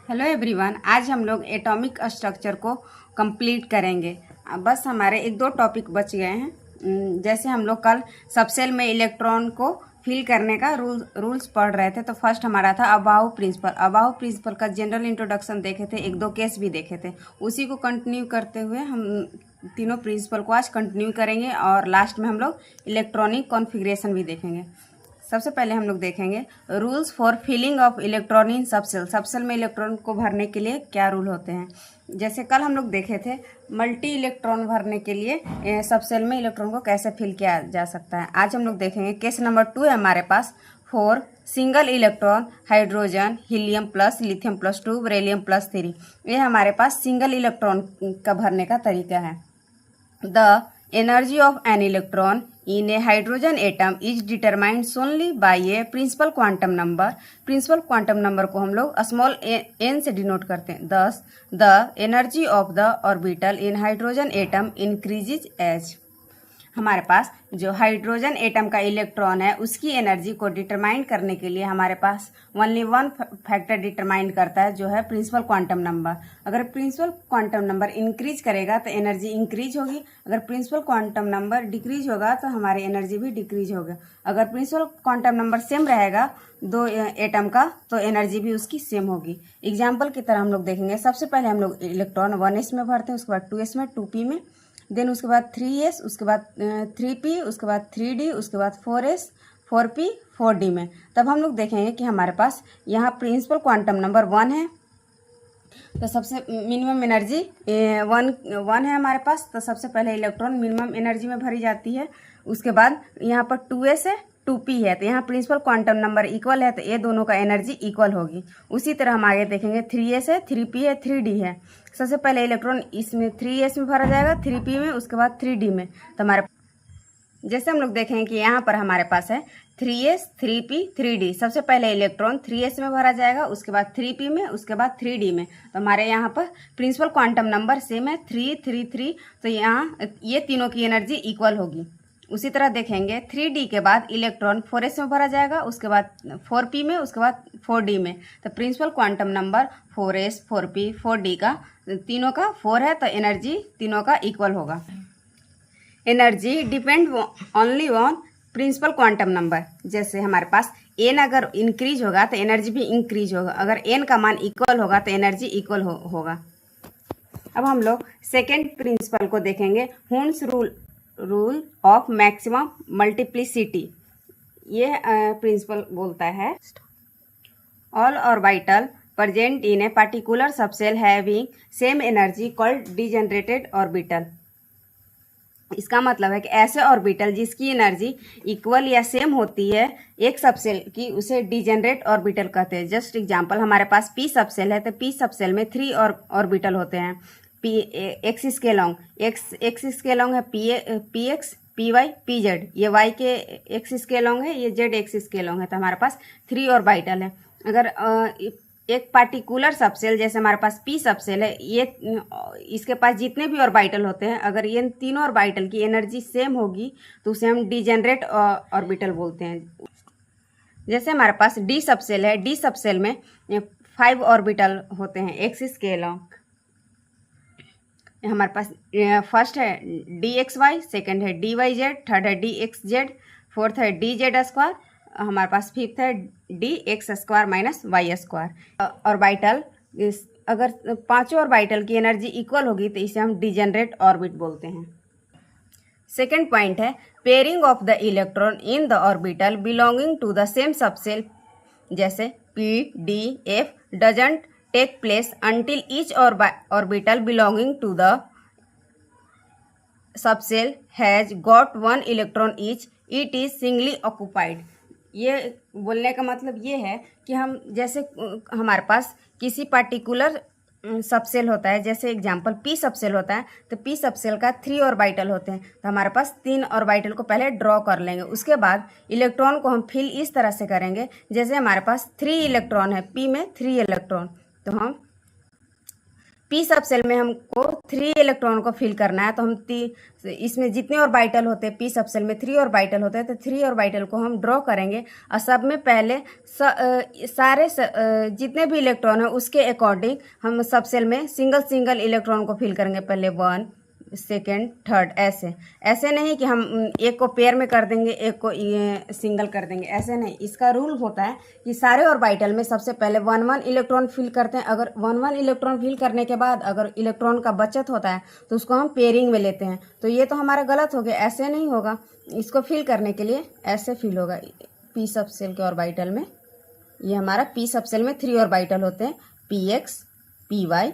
Hello everyone, आज हम लोग एटॉमिक स्ट्रक्चर को कंप्लीट करेंगे। बस हमारे एक दो टॉपिक बच गए हैं। जैसे हम लोग कल सबसेल में इलेक्ट्रॉन को फिल करने का रूल्स पढ़ रहे थे, तो फर्स्ट हमारा था अबाउ प्रिंसिपल। अबाउ प्रिंसिपल का जनरल इंट्रोडक्शन देखे थे, एक दो केस भी देखे थे। उसी को कंटिन्यू करते हुए हम तीनों प्रिंसिपल को आज कंटिन्यू करेंगे और लास्ट में हम लोग इलेक्ट्रॉनिक कॉन्फ़िगरेशन भी देखेंगे। सबसे पहले हम लोग देखेंगे rules for filling of electron in subshell. Subshell में इलेक्ट्रॉन को भरने के लिए क्या रूल होते हैं। जैसे कल हम लोग देखे थे मल्टी इलेक्ट्रॉन भरने के लिए सबसेल में इलेक्ट्रॉन को कैसे फिल किया जा सकता है। आज हम लोग देखेंगे केस नंबर 2 है हमारे पास। For single electron hydrogen helium plus lithium plus 2 beryllium plus 3, ये हमारे पास सिंगल इलेक्ट्रॉन का भरने का तरीका है। The energy of an electron in a hydrogen atom is determined solely by a principal quantum number। principal quantum number को हम लोग स्मॉल n से डिनोट करते हैं। thus the energy of the orbital in hydrogen atom increases as। हमारे पास जो hydrogen atom का electron है उसकी एनर्जी को डिटरमाइन करने के लिए हमारे पास ओनली वन फैक्टर डिटरमाइन करता है, जो है प्रिंसिपल क्वांटम नंबर। अगर प्रिंसिपल क्वांटम नंबर इंक्रीज करेगा तो एनर्जी इंक्रीज होगी, अगर प्रिंसिपल क्वांटम नंबर डिक्रीज होगा तो हमारी एनर्जी भी डिक्रीज होगा। अगर प्रिंसिपल क्वांटम नंबर सेम रहेगा दो एटम का तो एनर्जी भी उसकी सेम होगी। एग्जाम्पल की तरह हम लोग देखेंगे। सबसे पहले हम लोग इलेक्ट्रॉन 1s में भरते हैं, उसके बाद 2s में, 2p में, देन उसके बाद 3s, उसके बाद 3p, उसके बाद 3d, उसके बाद 4s, 4p, 4d में। तब हम लोग देखेंगे कि हमारे पास यहाँ प्रिंसिपल क्वांटम नंबर 1 है, तो सबसे मिनिमम एनर्जी 1 है हमारे पास। तो सबसे पहले इलेक्ट्रॉन मिनिमम एनर्जी में भरी जाती है। उसके बाद यहाँ पर 2s है, 2p है, तो यहाँ प्रिंसिपल क्वांटम नंबर इक्वल है, तो ये दोनों का एनर्जी इक्वल होगी। उसी तरह हम आगे देखेंगे 3s है, 3p है, 3d है। सबसे पहले इलेक्ट्रॉन इसमें 3s में भरा जाएगा, 3p में, उसके बाद 3d में। तो हमारे जैसे हम लोग देखेंगे कि यहाँ पर हमारे पास है 3s, 3p, 3d। सबसे पहले इलेक्ट्रॉन 3s में भरा जाएगा, उसके बाद 3p में, उसके बाद 3d में। तो हमारे यहाँ पर प्रिंसिपल क्वांटम नंबर सेम है 3, 3, 3, तो यहाँ ये तीनों की एनर्जी इक्वल होगी। उसी तरह देखेंगे 3d के बाद इलेक्ट्रॉन 4s में भरा जाएगा, उसके बाद 4p में, उसके बाद 4d में। तो principal quantum number 4s, 4p, 4d का तीनों का 4 है, तो एनर्जी तीनों का इक्वल होगा। Energy depend only on principal quantum number. जैसे हमारे पास n अगर इंक्रीज होगा तो एनर्जी भी इंक्रीज होगा, अगर n का मान इक्वल होगा तो एनर्जी इक्वल होगा। अब हम लोग सेकेंड प्रिंसिपल को देखेंगे, Hund's rule of maximum multiplicity. ये प्रिंसिपल बोलता है all orbital present in a particular subshell having same energy called degenerated orbital. इसका मतलब है कि ऐसे ऑर्बिटल जिसकी एनर्जी इक्वल या सेम होती है एक सबसेल की, उसे डिजेनरेट ऑर्बिटल कहते हैं। जस्ट एग्जांपल, हमारे पास p सबसेल है, तो p सबसेल में 3 ऑर्बिटल होते हैं। x इसके लॉन्ग, x इसके लॉन्ग है px, py, pz, ये y के x इसके लॉन्ग है, ये z x इसके लॉन्ग है। तो हमारे पास 3 ऑर्बिटल है। अगर एक पार्टिकुलर सबसेल, जैसे हमारे पास p सबसेल है, ये इसके पास जितने भी ऑर्बिटल होते हैं, अगर ये तीनों ऑर्बिटल की एनर्जी सेम होगी तो उसे हम डिजेनरेट ऑर्बिटल बोलते हैं। जैसे हमारे पास d सबसेल है, d सबसेल में 5 ऑर्बिटल होते हैं x इसके लॉन्ग। हमारे पास फर्स्ट है dxy, सेकंड है dyz, थर्ड है dxz, फोर्थ है dz स्क्वायर, हमारे पास फिफ्थ है dx square minus y square. Orbital अगर पांचों ऑर्बिटल की एनर्जी इक्वल होगी तो इसे हम डिजेनरेट ऑर्बिट बोलते हैं। सेकेंड पॉइंट है pairing of the electron in the orbital belonging to the same subshell. जैसे p, d, f doesn't take place until each orbital belonging to the subshell has got 1 electron each, it is singly occupied. ये बोलने का मतलब ये है कि हम जैसे हमारे पास किसी पार्टिकुलर सबसेल होता है, जैसे एग्जांपल p सबसेल होता है, तो p सबसेल का 3 ऑर्बिटल होते हैं। तो हमारे पास 3 ऑर्बिटल को पहले ड्रॉ कर लेंगे, उसके बाद इलेक्ट्रॉन को हम फिल इस तरह से करेंगे। जैसे हमारे पास 3 इलेक्ट्रॉन है, p में 3 इलेक्ट्रॉन, तो हम पी सब सेल में हमको 3 इलेक्ट्रॉन को फिल करना है, तो हम इसमें जितने ऑर्बिटल होते हैं, पी सब सेल में 3 ऑर्बिटल होते हैं, तो 3 ऑर्बिटल को हम ड्रॉ करेंगे और सब में पहले सारे जितने भी इलेक्ट्रॉन है उसके अकॉर्डिंग हम सब सेल में सिंगल सिंगल इलेक्ट्रॉन को फिल करेंगे। पहले 1 सेकेंड थर्ड, ऐसे नहीं कि हम एक को पेयर में कर देंगे, एक को ये सिंगल कर देंगे, ऐसे नहीं। इसका रूल होता है कि सारे ऑर्बिटल में सबसे पहले 1 इलेक्ट्रॉन फिल करते हैं। अगर 1 इलेक्ट्रॉन फिल करने के बाद अगर इलेक्ट्रॉन का बचत होता है तो उसको हम पेयरिंग में लेते हैं। तो ये तो हमारा गलत हो गया, ऐसे नहीं होगा। इसको फिल करने के लिए ऐसे फिल होगा। पी सब सेल के ऑर्बिटल में, ये हमारा पी सब सेल में 3 ऑर्बिटल होते हैं, PX, PY,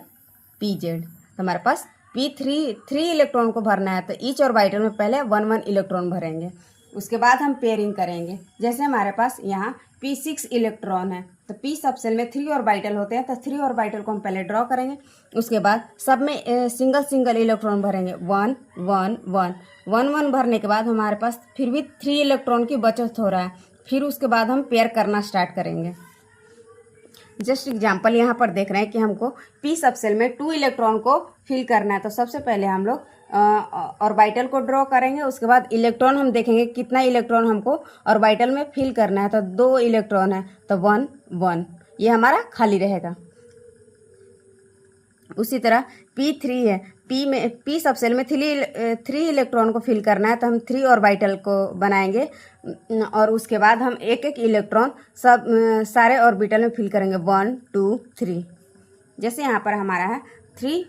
PZ। तो हमारे पास P3 इलेक्ट्रॉन को भरना है, तो ईच ऑर्बिटल में पहले 1 इलेक्ट्रॉन भरेंगे, उसके बाद हम पेयरिंग करेंगे। जैसे हमारे पास यहाँ P6 इलेक्ट्रॉन है, तो P सब सेल में 3 ऑर्बिटल होते हैं, तो 3 ऑर्बिटल को हम पहले ड्रॉ करेंगे। उसके बाद सब में सिंगल सिंगल इलेक्ट्रॉन भरेंगे, 1 1 1 1 1 भरने के बाद हमारे पास फिर भी 3 इलेक्ट्रॉन की बचत हो रहा है। फिर उसके बाद हम पेयर करना स्टार्ट करेंगे। जस्ट एग्जाम्पल यहाँ पर देख रहे हैं कि हमको पी सब सेल में 2 इलेक्ट्रॉन को फिल करना है। तो सबसे पहले हम लोग ऑर्बिटल को ड्रॉ करेंगे, उसके बाद इलेक्ट्रॉन हम देखेंगे कितना इलेक्ट्रॉन हमको ऑर्बिटल में फिल करना है। तो 2 इलेक्ट्रॉन है, तो 1 1 ये हमारा खाली रहेगा। उसी तरह P3 है, पी सब सेल में 3 इलेक्ट्रॉन को फिल करना है, तो हम 3 ऑर्बिटल को बनाएंगे और उसके बाद हम एक एक इलेक्ट्रॉन सब सारे ऑर्बिटल में फिल करेंगे, 1 2 3। जैसे यहाँ पर हमारा है 3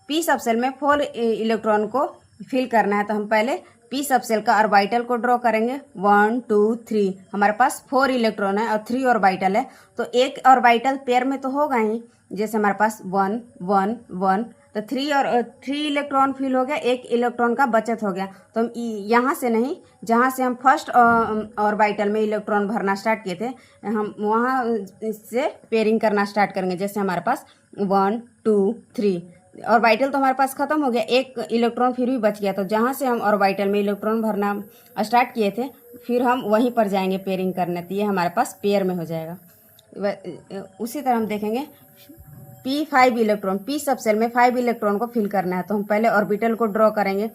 पी सब सेल में 4 इलेक्ट्रॉन को फिल करना है, तो हम पहले पी सब सेल का ऑर्बिटल को ड्रॉ करेंगे, 1 2 3। हमारे पास 4 इलेक्ट्रॉन है और 3 ऑर्बिटल है, तो एक ऑर्बिटल पेयर में तो होगा ही। जैसे हमारे पास 1 1 1, तो 3 इलेक्ट्रॉन फिल हो गया, एक इलेक्ट्रॉन का बचत हो गया। तो हम यहाँ से नहीं, जहाँ से हम फर्स्ट ऑर्बिटल में इलेक्ट्रॉन भरना स्टार्ट किए थे, हम वहाँ से पेयरिंग करना स्टार्ट करेंगे। जैसे हमारे पास 1 2 3 ऑर्बिटल तो हमारे पास खत्म हो गया, एक इलेक्ट्रॉन फिर भी बच गया। तो जहाँ से हम ऑर्बिटल में इलेक्ट्रॉन भरना स्टार्ट किए थे, फिर हम वहीं पर जाएंगे पेयरिंग करने, तो ये हमारे पास पेयर में हो जाएगा। उसी तरह हम देखेंगे P5 इलेक्ट्रॉन, पी सब सेल में 5 इलेक्ट्रॉन को फिल करना है, तो हम पहले ऑर्बिटल को ड्रॉ करेंगे,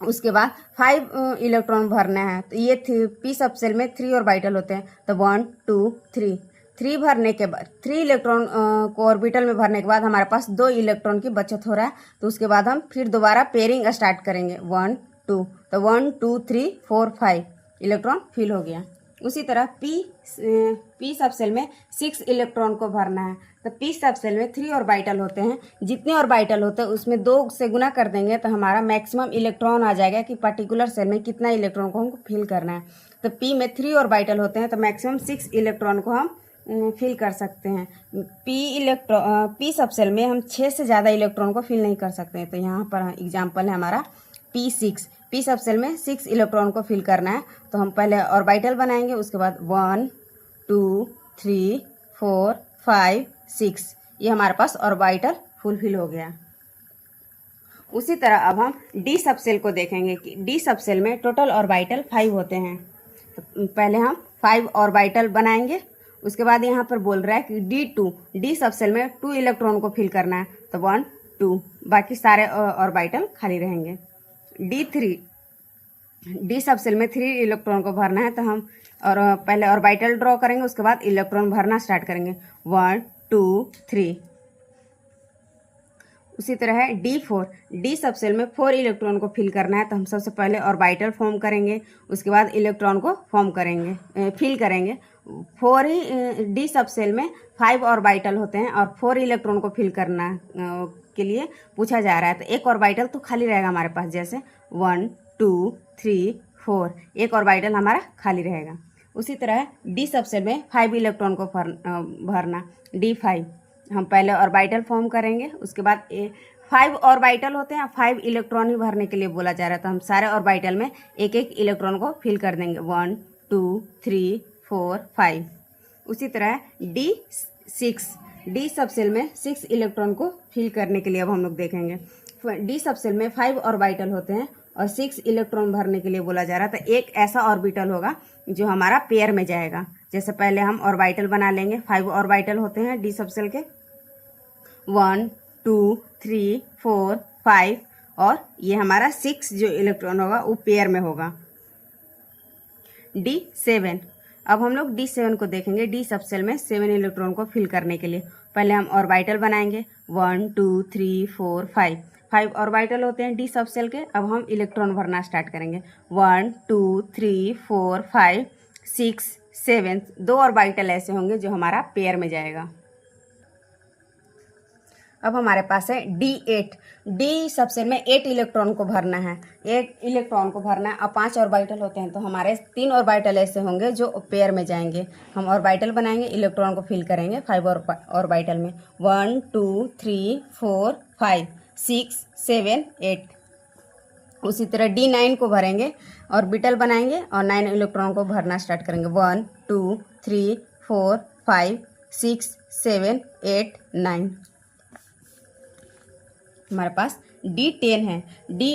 उसके बाद 5 इलेक्ट्रॉन भरना है। तो ये पी सब सेल में 3 ऑर्बिटल होते हैं, तो 1 2 3 भरने के बाद 3 इलेक्ट्रॉन को ऑर्बिटल में भरने के बाद हमारे पास 2 इलेक्ट्रॉन की बचत हो रहा है। तो उसके बाद हम फिर दोबारा पेयरिंग स्टार्ट करेंगे, 1 2, तो 1 2 3 4 5 इलेक्ट्रॉन फिल हो गया। उसी तरह पी सब सेल में 6 इलेक्ट्रॉन को भरना है, तो पी सब सेल में 3 ऑर्बिटल होते हैं, जितने ऑर्बिटल होते हैं उसमें 2 से गुना कर देंगे, तो हमारा मैक्सिमम इलेक्ट्रॉन आ जाएगा कि पर्टिकुलर सेल में कितना इलेक्ट्रॉन को हमको फिल करना है। तो पी में 3 ऑर्बिटल होते हैं, तो मैक्सिमम 6 इलेक्ट्रॉन को हम फिल कर सकते हैं। पी सब सेल में हम 6 से ज़्यादा इलेक्ट्रॉन को फिल नहीं कर सकते हैं। तो यहाँ पर एग्जाम्पल है हमारा P6, पी सब सेल में 6 इलेक्ट्रॉन को फिल करना है, तो हम पहले ऑर्बिटल बनाएंगे, उसके बाद 1 2 3 4 5 6, ये हमारे पास ऑर्बिटल फुलफिल हो गया। उसी तरह अब हम डी सब सेल को देखेंगे कि डी सब सेल में टोटल ऑर्बिटल 5 होते हैं। तो पहले हम 5 ऑर्बिटल बनाएंगे, उसके बाद यहाँ पर बोल रहा है कि डी सब सेल में 2 इलेक्ट्रॉन को फिल करना है, तो 1 2, बाकी सारे ऑर्बिटल खाली रहेंगे। डी सब सेल में 3 इलेक्ट्रॉन को भरना है, तो हम और पहले ऑर्बिटल ड्रॉ करेंगे, उसके बाद इलेक्ट्रॉन भरना स्टार्ट करेंगे, 1 2 3। उसी तरह है डी सब सेल में 4 इलेक्ट्रॉन को फिल करना है, तो हम सबसे पहले ऑर्बिटल फॉर्म करेंगे, उसके बाद इलेक्ट्रॉन को फॉर्म करेंगे, फिल करेंगे। डी सब सेल में 5 ऑर्बिटल होते हैं और 4 इलेक्ट्रॉन को फिल करना के लिए पूछा जा रहा है, तो एक ऑर्बिटल तो खाली रहेगा हमारे पास। जैसे 1 2 3 4, एक ऑर्बिटल हमारा खाली रहेगा। उसी तरह डी सब सेल में 5 इलेक्ट्रॉन को भरना, D5, हम पहले ऑर्बिटल फॉर्म करेंगे, उसके बाद 5 ऑर्बिटल होते हैं, 5 इलेक्ट्रॉन ही भरने के लिए बोला जा रहा है, तो हम सारे ऑर्बिटल में एक एक इलेक्ट्रॉन को फिल कर देंगे, 1 2 3 4 5। उसी तरह डी सब सेल में 6 इलेक्ट्रॉन को फिल करने के लिए अब हम लोग देखेंगे। डी सब सेल में 5 ऑर्बिटल होते हैं और 6 इलेक्ट्रॉन भरने के लिए बोला जा रहा है, तो एक ऐसा ऑर्बिटल होगा जो हमारा पेयर में जाएगा। जैसे पहले हम ऑर्बिटल बना लेंगे, 5 ऑर्बिटल होते हैं डी सब सेल के, 1 2 3 4 5 और ये हमारा 6 जो इलेक्ट्रॉन होगा वो पेयर में होगा। D7, अब हम लोग D7 को देखेंगे। D सब सेल में 7 इलेक्ट्रॉन को फिल करने के लिए पहले हम ऑर्बिटल बनाएंगे। 1 2 3 4 5 ऑर्बिटल होते हैं D सब सेल के। अब हम इलेक्ट्रॉन भरना स्टार्ट करेंगे। 1 2 3 4 5 6 7, 2 ऑर्बिटल ऐसे होंगे जो हमारा पेयर में जाएगा। अब हमारे पास है D8। D सब सेल में 8 इलेक्ट्रॉन को भरना है, 8 इलेक्ट्रॉन को भरना है। अब 5 ऑर्बिटल होते हैं तो हमारे 3 ऑर्बिटल ऐसे होंगे जो पेयर में जाएंगे। हम ऑर्बिटल बनाएंगे, इलेक्ट्रॉन को फिल करेंगे 5 ऑर्बिटल में। 1 2 3 4 5 6 7 8। उसी तरह D9 को भरेंगे, ऑर्बिटल बनाएंगे और 9 इलेक्ट्रॉन को भरना स्टार्ट करेंगे। 1 2 3 4 5 6 7 8 9। हमारे पास D10 है। D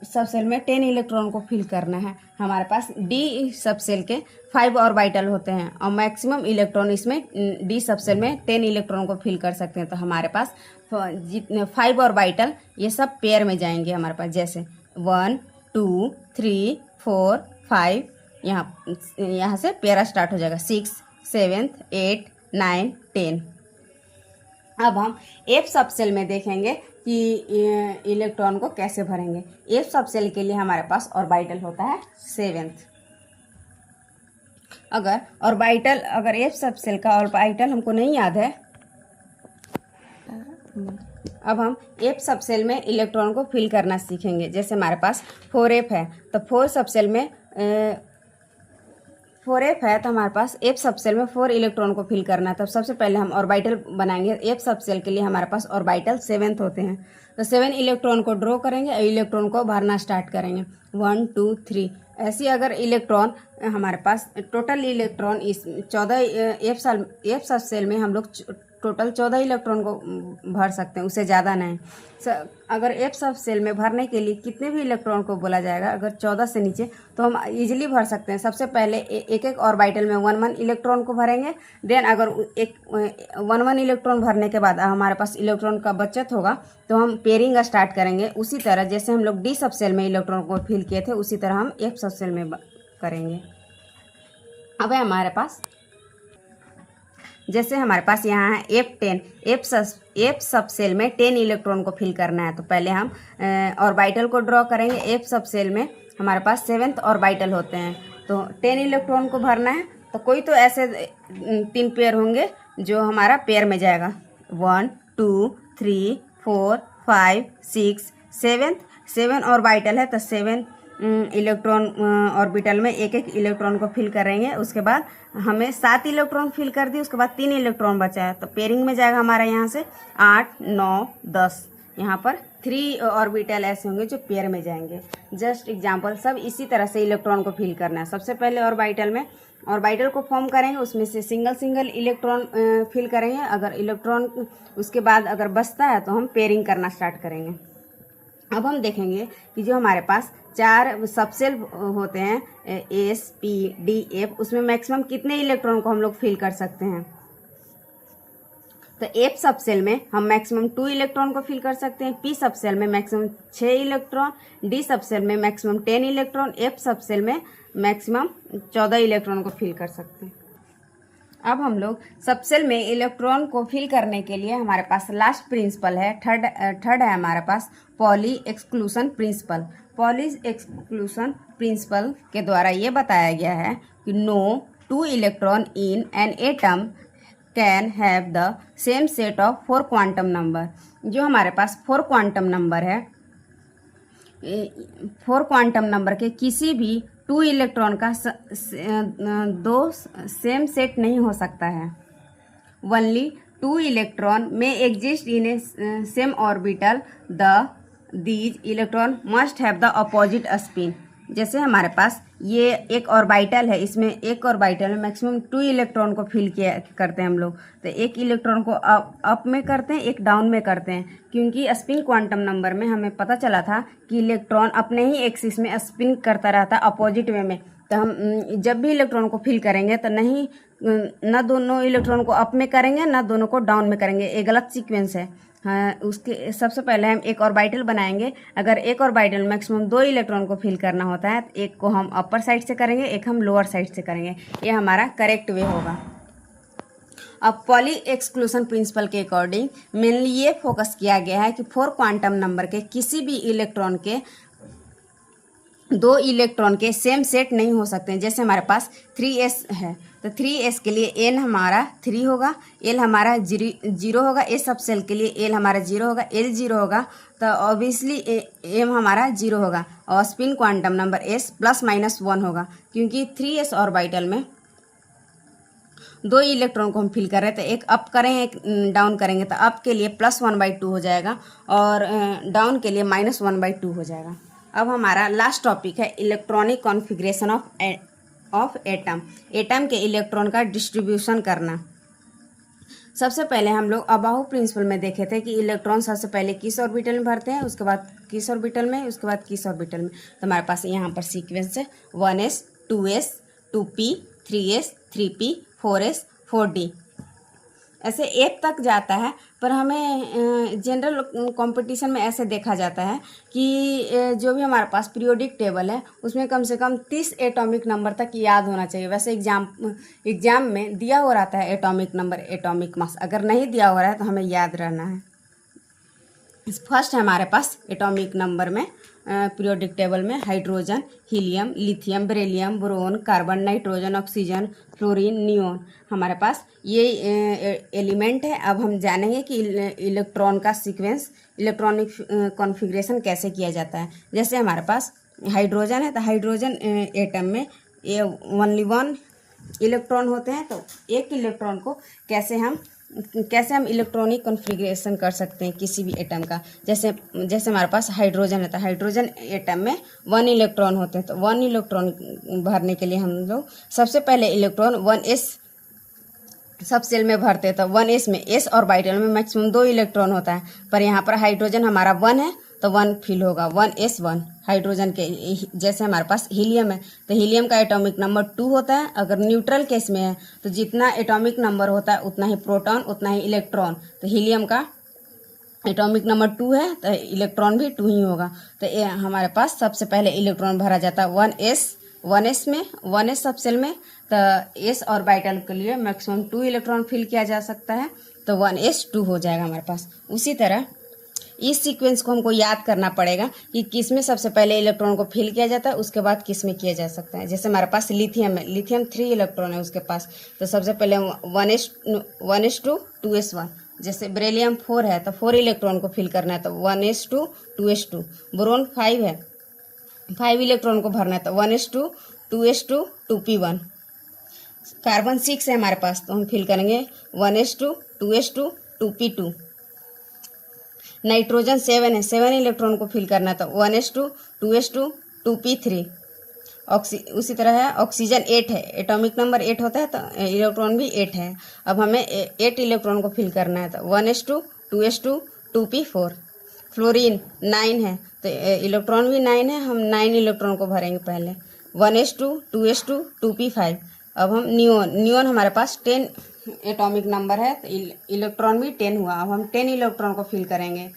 सब सेल में 10 इलेक्ट्रॉन को फिल करना है। हमारे पास D सब सेल के 5 ऑर्बिटल होते हैं और मैक्सिमम इलेक्ट्रॉन इसमें D सब सेल में 10 इलेक्ट्रॉन को फिल कर सकते हैं। तो हमारे पास जितने 5 ऑर्बिटल ये सब पेयर में जाएंगे हमारे पास, जैसे 1 2 3 4 5। यहाँ से पेयर स्टार्ट हो जाएगा। 6 7 8 9 10। अब हम F सब सेल में देखेंगे कि इलेक्ट्रॉन को कैसे भरेंगे। F सब सेल के लिए हमारे पास ऑर्बिटल होता है 7th। अगर F सब सेल का ऑर्बिटल हमको नहीं याद है, अब हम F सब सेल में इलेक्ट्रॉन को फिल करना सीखेंगे। जैसे हमारे पास 4F है तो 4 सब सेल में 4F है तो हमारे पास F सब सेल में 4 इलेक्ट्रॉन को फिल करना है। तब सबसे पहले हम ऑर्बिटल बनाएंगे। F सब सेल के लिए हमारे पास ऑर्बिटल 7th होते हैं तो 7 इलेक्ट्रॉन को ड्रॉ करेंगे और इलेक्ट्रॉन को भरना स्टार्ट करेंगे। 1 2 3 ऐसी अगर इलेक्ट्रॉन हमारे पास टोटल इलेक्ट्रॉन इस 14 F सब सेल में हम लोग टोटल 14 इलेक्ट्रॉन को भर सकते हैं, उससे ज़्यादा नहीं। अगर F सब सेल में भरने के लिए कितने भी इलेक्ट्रॉन को बोला जाएगा, अगर 14 से नीचे तो हम इजीली भर सकते हैं। सबसे पहले एक एक ऑर्बिटल में 1 इलेक्ट्रॉन को भरेंगे। देन अगर एक 1 इलेक्ट्रॉन भरने के बाद हमारे पास इलेक्ट्रॉन का बचत होगा तो हम पेयरिंग स्टार्ट करेंगे। उसी तरह जैसे हम लोग D सब सेल में इलेक्ट्रॉन को फिल किए थे उसी तरह हम F सब सेल में करेंगे। अब है हमारे पास, जैसे हमारे पास यहाँ है F10। F सब सेल में 10 इलेक्ट्रॉन को फिल करना है तो पहले हम ऑर्बिटल को ड्रॉ करेंगे। F सब सेल में हमारे पास 7th ऑर्बिटल होते हैं तो 10 इलेक्ट्रॉन को भरना है। तो कोई तो ऐसे 3 पेयर होंगे जो हमारा पेयर में जाएगा। 1 2 3 4 5 6 7 ऑर्बिटल है तो 7 इलेक्ट्रॉन ऑर्बिटल में एक एक इलेक्ट्रॉन को फिल करेंगे। उसके बाद हमें 7 इलेक्ट्रॉन फिल कर दी, उसके बाद 3 इलेक्ट्रॉन बचा है तो पेयरिंग में जाएगा हमारा यहाँ से 8 9 10। यहाँ पर 3 ऑर्बिटल ऐसे होंगे जो पेयर में जाएंगे। जस्ट एग्जांपल, सब इसी तरह से इलेक्ट्रॉन को फिल करना है। सबसे पहले ऑर्बिटल को फॉर्म करेंगे, उसमें से सिंगल इलेक्ट्रॉन फिल करेंगे। अगर इलेक्ट्रॉन उसके बाद अगर बचता है तो हम पेयरिंग करना स्टार्ट करेंगे। अब हम देखेंगे कि जो हमारे पास 4 सबसेल होते हैं S P D F, उसमें मैक्सिमम कितने इलेक्ट्रॉन को हम लोग फिल कर सकते हैं। तो F सब सेल में हम मैक्सिमम 2 इलेक्ट्रॉन को फिल कर सकते हैं। P सब सेल में मैक्सिमम 6 इलेक्ट्रॉन, D सब सेल में मैक्सिमम 10 इलेक्ट्रॉन, F सब सेल में मैक्सिमम 14 इलेक्ट्रॉन को फिल कर सकते हैं। अब हम लोग सब सेल में इलेक्ट्रॉन को फिल करने के लिए हमारे पास लास्ट प्रिंसिपल है, थर्ड है हमारे पास Pauli exclusion principle. Pauli exclusion principle के द्वारा ये बताया गया है कि no 2 electron in an atom can have the same set of 4 quantum number. जो हमारे पास 4 क्वांटम नंबर है, 4 क्वांटम नंबर के किसी भी 2 इलेक्ट्रॉन का 2 सेम सेट नहीं हो सकता है। ओनली 2 इलेक्ट्रॉन में exist in A same orbital, these electron must have the opposite spin. जैसे हमारे पास ये एक ऑर्बिटल है, इसमें एक ऑर्बिटल में मैक्सिमम 2 इलेक्ट्रॉन को फिल करते हैं हम लोग। तो एक इलेक्ट्रॉन को अप में करते हैं, एक डाउन में करते हैं, क्योंकि स्पिन क्वांटम नंबर में हमें पता चला था कि इलेक्ट्रॉन अपने ही एक्सिस में स्पिन करता रहता है अपोजिट वे में। तो हम जब भी इलेक्ट्रॉन को फिल करेंगे तो नहीं ना दोनों इलेक्ट्रॉन को अप में करेंगे ना दोनों को डाउन में करेंगे, ये गलत सीक्वेंस है। हाँ, उसके सबसे पहले हम एक ऑर्बिटल बनाएंगे। अगर एक ऑर्बिटल मैक्सिमम 2 इलेक्ट्रॉन को फिल करना होता है तो एक को हम अपर साइड से करेंगे, एक हम लोअर साइड से करेंगे, ये हमारा करेक्ट वे होगा। अब पॉली एक्सक्लूशन प्रिंसिपल के अकॉर्डिंग मेनली ये फोकस किया गया है कि 4 क्वांटम नंबर के किसी भी इलेक्ट्रॉन के 2 इलेक्ट्रॉन के सेम सेट नहीं हो सकते हैं। जैसे हमारे पास 3s है तो 3s के लिए n हमारा 3 होगा, l हमारा 0 होगा, s सब सेल के लिए l हमारा 0 होगा, l 0 होगा, तो ऑब्वियसली m हमारा 0 होगा और स्पिन क्वांटम नंबर s ±1 होगा, क्योंकि 3s ऑर्बिटल में 2 इलेक्ट्रॉन को हम फिल कर रहे हैं, तो एक अप करें एक डाउन करेंगे, तो अप के लिए +1/2 हो जाएगा और डाउन के लिए -1/2 हो जाएगा। अब हमारा लास्ट टॉपिक है electronic configuration of atom. Atom के इलेक्ट्रॉन का डिस्ट्रीब्यूशन करना। सबसे पहले हम लोग अबाउ प्रिंसिपल में देखे थे कि इलेक्ट्रॉन सबसे पहले किस ऑर्बिटल में भरते हैं, उसके बाद किस ऑर्बिटल में, उसके बाद किस ऑर्बिटल में। तो हमारे पास यहाँ पर सीक्वेंस है 1s 2s 2p 3s 3p 4s 4d, ऐसे 8 तक जाता है। पर हमें जनरल कंपटीशन में ऐसे देखा जाता है कि जो भी हमारे पास पीरियोडिक टेबल है उसमें कम से कम 30 एटॉमिक नंबर तक याद होना चाहिए। वैसे एग्जाम में दिया हो रहता है एटॉमिक नंबर, एटॉमिक मास, अगर नहीं दिया हो रहा है तो हमें याद रहना है। फर्स्ट है हमारे पास एटॉमिक नंबर में पीरियोडिक टेबल में hydrogen, helium, lithium, beryllium, boron, carbon, nitrogen, oxygen, fluorine, neon, हमारे पास ये एलिमेंट है। अब हम जानेंगे कि इलेक्ट्रॉन का सीक्वेंस, इलेक्ट्रॉनिक कॉन्फ़िगरेशन कैसे किया जाता है। जैसे हमारे पास हाइड्रोजन है तो हाइड्रोजन एटम में ये ओनली 1 इलेक्ट्रॉन होते हैं, तो एक इलेक्ट्रॉन को कैसे हम इलेक्ट्रॉनिक कॉन्फ़िगरेशन कर सकते हैं किसी भी एटम का। जैसे हमारे पास हाइड्रोजन है तो हाइड्रोजन एटम में 1 इलेक्ट्रॉन होते हैं, तो 1 इलेक्ट्रॉन भरने के लिए हम लोग सबसे पहले इलेक्ट्रॉन 1s सब सेल में भरते हैं। तो 1s में s ऑर्बिटल में मैक्सिमम 2 इलेक्ट्रॉन होता है, पर यहाँ पर हाइड्रोजन हमारा 1 है तो 1 फिल होगा 1s1 हाइड्रोजन के। जैसे हमारे पास हीलियम है तो हीलियम का एटॉमिक नंबर 2 होता है। अगर न्यूट्रल केस में है तो जितना एटॉमिक नंबर होता है उतना ही प्रोटॉन उतना ही इलेक्ट्रॉन, तो हीलियम का एटॉमिक नंबर 2 है तो इलेक्ट्रॉन भी 2 ही होगा। तो ये हमारे पास सबसे पहले इलेक्ट्रॉन भरा जाता है 1s में, 1s सब सेल में, तो s ऑर्बिटल के लिए मैक्सिमम 2 इलेक्ट्रॉन फिल किया जा सकता है, तो 1s2 हो जाएगा हमारे पास। उसी तरह इस सीक्वेंस को हमको याद करना पड़ेगा कि किस में सबसे पहले इलेक्ट्रॉन को फिल किया जाता है, उसके बाद किस में किया जा सकता है। जैसे हमारे पास लिथियम है, लिथियम 3 इलेक्ट्रॉन है उसके पास, तो सबसे पहले 1s2 2s1। जैसे बेरिलियम 4 है तो 4 इलेक्ट्रॉन को फिल करना है, तो 1s2 2s2। बोरोन 5 है, 5 इलेक्ट्रॉन को भरना है, तो 1s2 2s2 2p1। कार्बन 6 है हमारे पास, तो हम फिल करेंगे 1s2 2s2 2p2। नाइट्रोजन 7 है, 7 इलेक्ट्रॉन को फिल करना है, तो 1s2 2s2 2p3। उसी तरह है ऑक्सीजन 8 है, एटॉमिक नंबर 8 होता है तो इलेक्ट्रॉन भी 8 है। अब हमें 8 इलेक्ट्रॉन को फिल करना है, तो 1s2 2s2 2p4। फ्लोरीन 9 है तो इलेक्ट्रॉन भी 9 है, हम 9 इलेक्ट्रॉन को भरेंगे पहले 1s2 2s2 2p5। अब हम नियोन हमारे पास 10 एटॉमिक नंबर है तो इलेक्ट्रॉन भी 10 हुआ। अब हम 10 इलेक्ट्रॉन को फिल करेंगे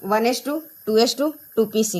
1s2 2s2 2p6।